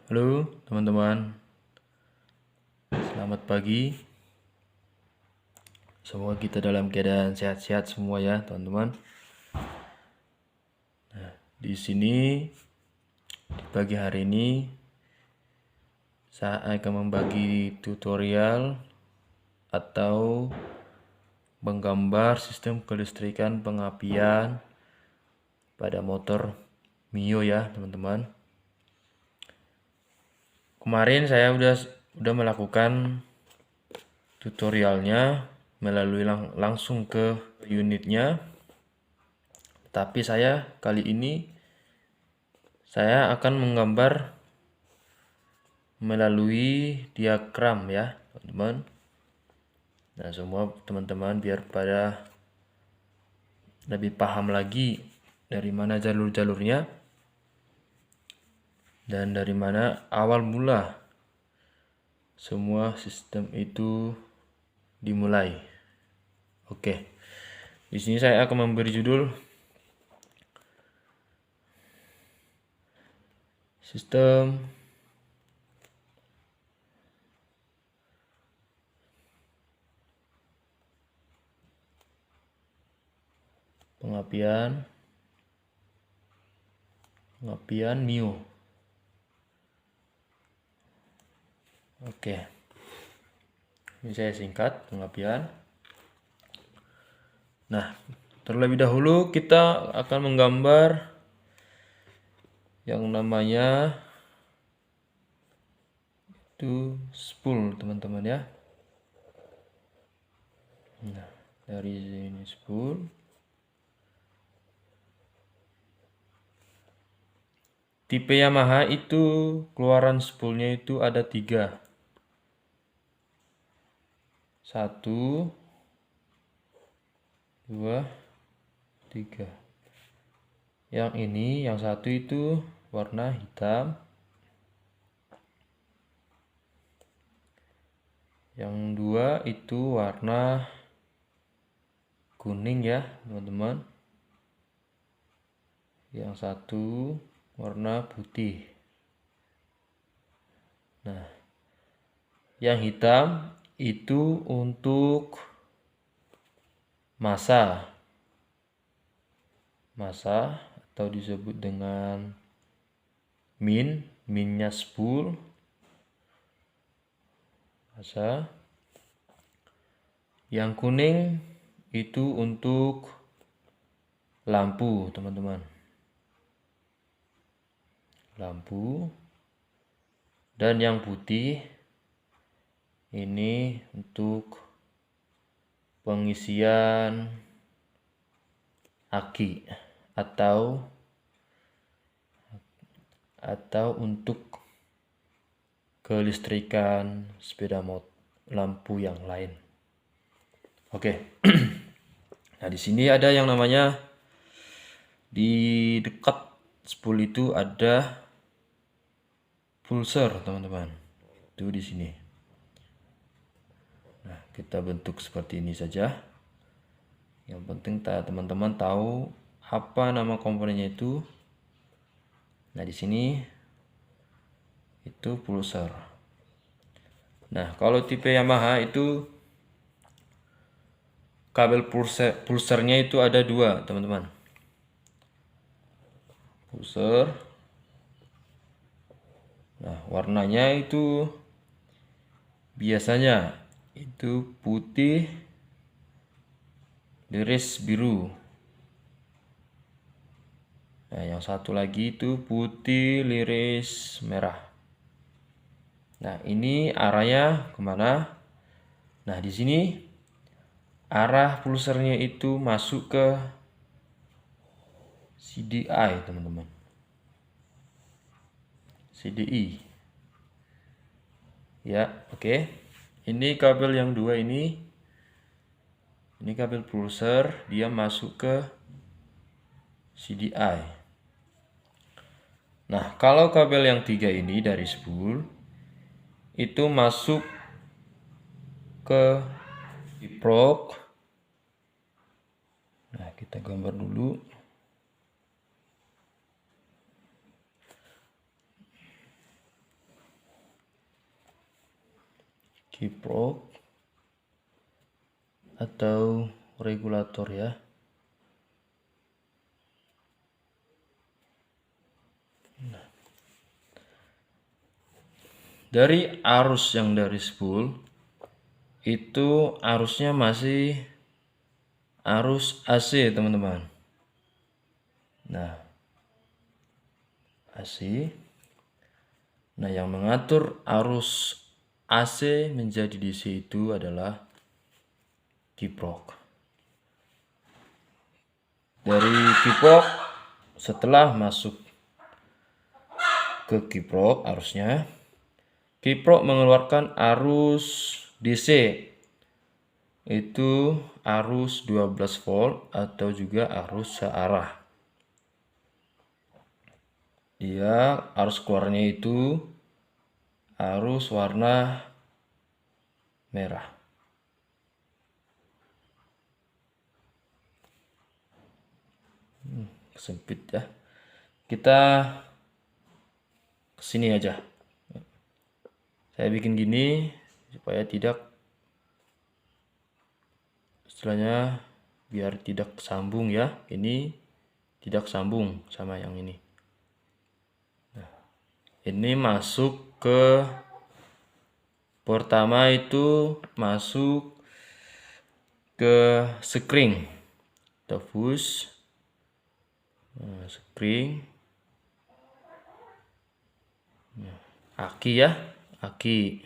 Halo teman-teman, selamat pagi. Semoga kita dalam keadaan sehat-sehat semua ya teman-teman. Di sini di pagi hari ini saya akan membagi tutorial atau menggambar sistem kelistrikan pengapian pada motor Mio ya teman-teman. Kemarin saya udah melakukan tutorialnya melalui langsung ke unitnya. Tapi kali ini saya akan menggambar melalui diagram ya teman-teman. Nah semua teman-teman biar pada lebih paham lagi dari mana jalur-jalurnya dan dari mana awal mula semua sistem itu dimulai. Oke, di sini saya akan memberi judul sistem pengapian Mio. Oke, ini saya singkat pengapian. Nah, terlebih dahulu kita akan menggambar yang namanya itu spool teman-teman ya. Nah, dari sini spool. Tipe Yamaha itu keluaran spoolnya itu ada 3. 1, 2, 3. Yang ini, yang satu itu warna hitam. Yang dua itu warna kuning ya teman-teman. Yang satu warna putih. Nah, yang hitam itu untuk massa atau disebut dengan minnya spool massa. Yang kuning itu untuk lampu teman-teman, lampu. Dan yang putih ini untuk pengisian aki atau untuk kelistrikan sepeda motor, lampu yang lain. Oke. Nah, di sini ada yang namanya di dekat spool itu ada pulser, teman-teman. Itu di sini. Nah, kita bentuk seperti ini saja. Yang penting teman-teman tahu apa nama komponennya itu. Nah, di sini itu pulser. Nah, kalau tipe Yamaha itu kabel pulsernya itu ada 2, teman-teman. Pulser. Nah, warnanya itu biasanya itu putih iris biru. Nah, yang satu lagi itu putih iris merah. Nah, ini arahnya kemana? Nah, di sini arah pulsernya itu masuk ke CDI, teman-teman. CDI. Ya, oke. Ini kabel yang 2 ini kabel pulser, dia masuk ke CDI. Nah, kalau kabel yang 3 ini dari spool itu masuk ke diprog. Nah, kita gambar dulu. kiprok atau regulator ya. Dari arus yang dari spool itu arusnya masih arus AC teman-teman. Nah, AC. Nah, yang mengatur arus AC menjadi DC itu adalah kiprok. Dari kiprok, setelah masuk ke kiprok arusnya, kiprok mengeluarkan arus DC, itu arus 12 volt atau juga arus searah. Dia arus keluarnya itu arus warna merah. Sempit ya. Kita kesini aja. Saya bikin gini supaya tidak, istilahnya biar tidak sambung ya. Ini tidak sambung sama yang ini. Nah, ini masuk ke pertama itu masuk ke spring atau fuse. Spring, aki ya, aki.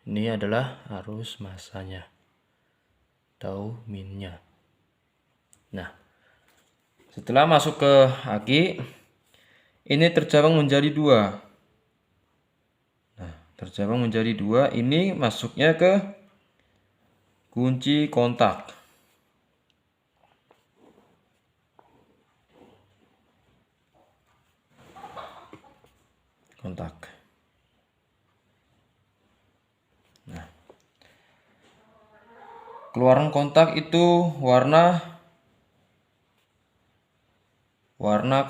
Ini adalah arus masanya atau minnya. Nah, setelah masuk ke aki, ini tercabang menjadi dua. Nah, tercabang menjadi dua. Ini masuknya ke kunci kontak. Nah, keluaran kontak itu warna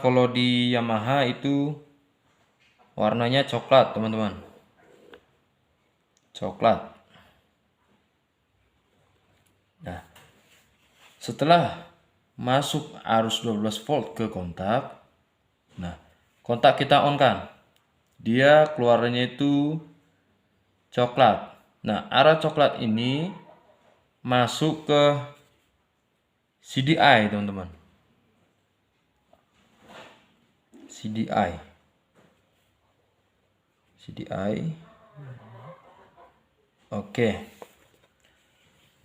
kalau di Yamaha itu warnanya coklat, teman-teman. Coklat. Nah, setelah masuk arus 12 volt ke kontak, nah, kontak kita on kan. Dia keluarannya itu coklat. Nah, arah coklat ini masuk ke CDI, teman-teman. CDI. Oke.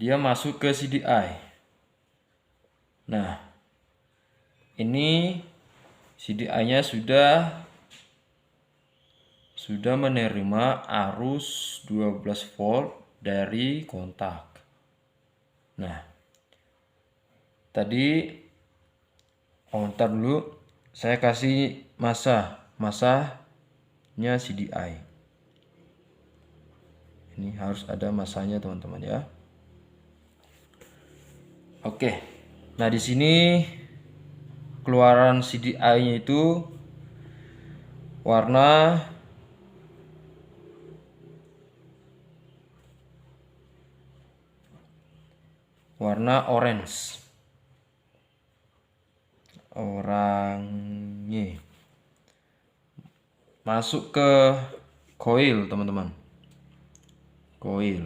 Dia masuk ke CDI. Nah, ini CDI-nya sudah menerima arus 12 volt dari kontak. Nah, tadi ntar dulu saya kasih masanya CDI. Ini harus ada masanya, teman-teman ya. Oke. Nah, di sini keluaran CDI-nya itu warna orange. Oranye. Masuk ke coil, teman-teman. Coil.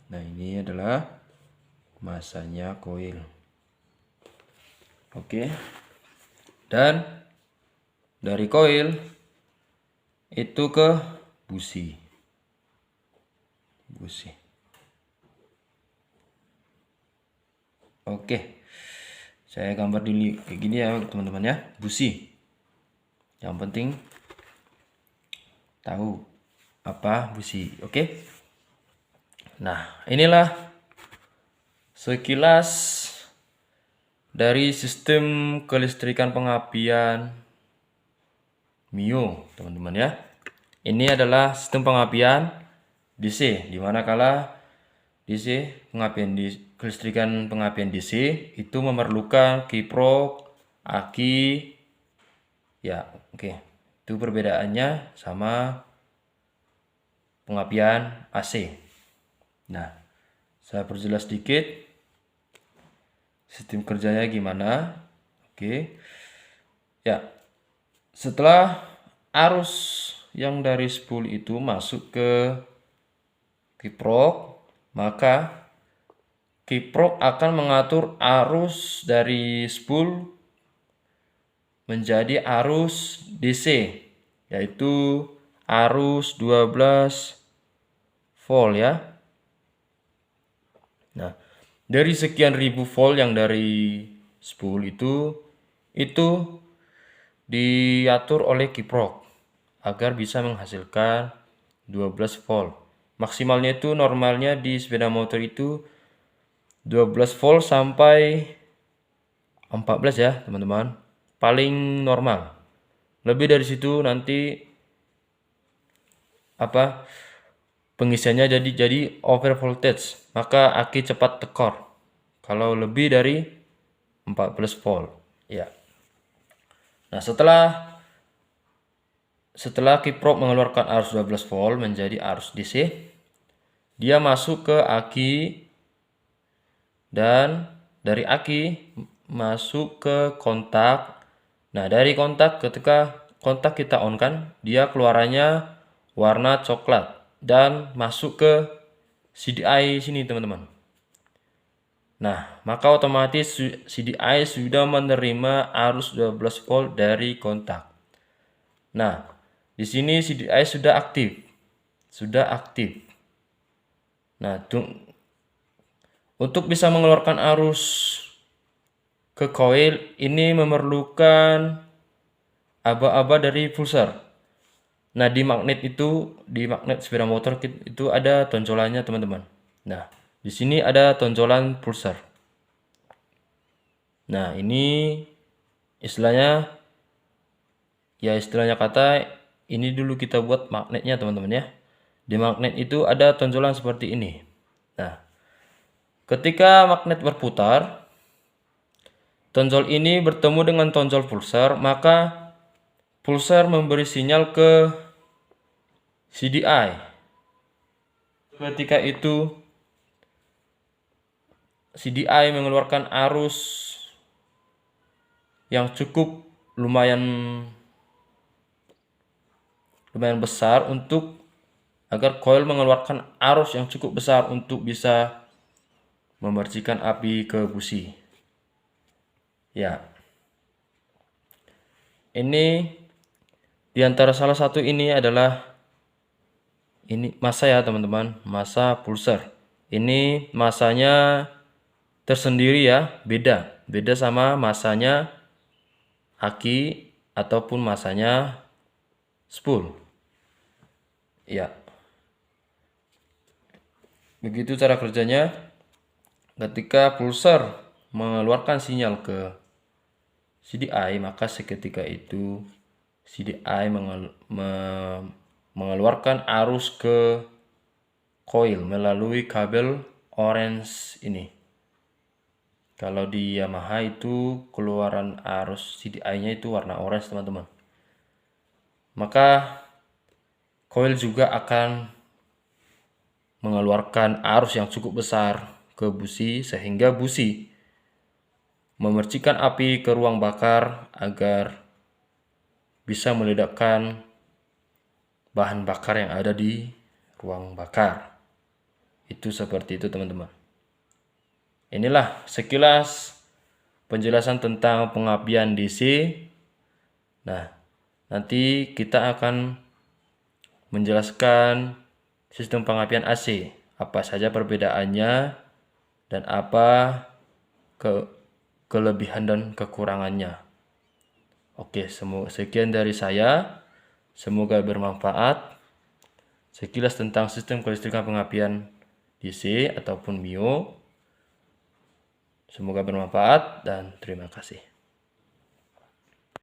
Nah, ini adalah masanya coil. Oke. Dan dari coil itu ke busi. Oke. Saya gambar dulu kayak gini ya, teman-teman ya. Busi. Yang penting tahu apa busi. Oke. Nah, inilah sekilas dari sistem kelistrikan pengapian mio, teman-teman ya. Ini adalah sistem pengapian DC, di mana kala DC kelistrikan pengapian DC itu memerlukan kiprok, aki, ya oke. Itu perbedaannya sama pengapian AC. Nah, saya perjelas sedikit sistem kerjanya gimana. Oke. Ya, setelah arus yang dari spool itu masuk ke kiprok, maka kiprok akan mengatur arus dari spool menjadi arus DC, yaitu arus 12 volt ya. Nah, dari sekian ribu volt yang dari spool itu diatur oleh kiprok agar bisa menghasilkan 12 volt. Maksimalnya itu normalnya di sepeda motor itu 12 volt sampai 14 ya, teman-teman. Paling normal. Lebih dari situ nanti pengisiannya jadi over voltage, maka aki cepat tekor. Kalau lebih dari 14 volt, ya. Nah, setelah kiprok mengeluarkan arus 12 volt menjadi arus DC, dia masuk ke aki dan dari aki masuk ke kontak. Nah, dari kontak, ketika kontak kita on kan, dia keluarannya warna coklat dan masuk ke CDI sini, teman-teman. Nah, maka otomatis CDI sudah menerima arus 12 volt dari kontak. Nah, di sini CDI sudah aktif. Nah, untuk bisa mengeluarkan arus ke coil ini memerlukan aba-aba dari pulsar. Nah, di magnet sepeda motor itu ada tonjolannya, teman-teman. Nah, di sini ada tonjolan pulsar. Nah, ini istilahnya kata ini dulu kita buat magnetnya, teman-teman ya. Di magnet itu ada tonjolan seperti ini. Nah, ketika magnet berputar, tonjol ini bertemu dengan tonjol pulsar, maka pulsar memberi sinyal ke CDI. Ketika itu CDI mengeluarkan arus yang cukup lumayan besar agar coil mengeluarkan arus yang cukup besar untuk bisa memercikan api ke busi. Ya. Ini diantara salah satu ini adalah massa ya, teman-teman, massa pulsar. Ini massanya tersendiri ya, beda sama massanya aki ataupun massanya spool. Ya. Begitu cara kerjanya. Ketika pulsar mengeluarkan sinyal ke CDI, maka seketika itu CDI mengeluarkan arus ke coil melalui kabel orange ini. Kalau di Yamaha itu keluaran arus CDI-nya itu warna orange, teman-teman. Maka coil juga akan mengeluarkan arus yang cukup besar ke busi sehingga busi memercikan api ke ruang bakar agar bisa meledakkan bahan bakar yang ada di ruang bakar. Itu seperti itu, teman-teman. Inilah sekilas penjelasan tentang pengapian DC. Nah, nanti kita akan menjelaskan sistem pengapian AC, apa saja perbedaannya dan apa kelebihan dan kekurangannya. Oke, sekian dari saya. Semoga bermanfaat. Sekilas tentang sistem kelistrikan pengapian DC ataupun mio. Semoga bermanfaat dan terima kasih.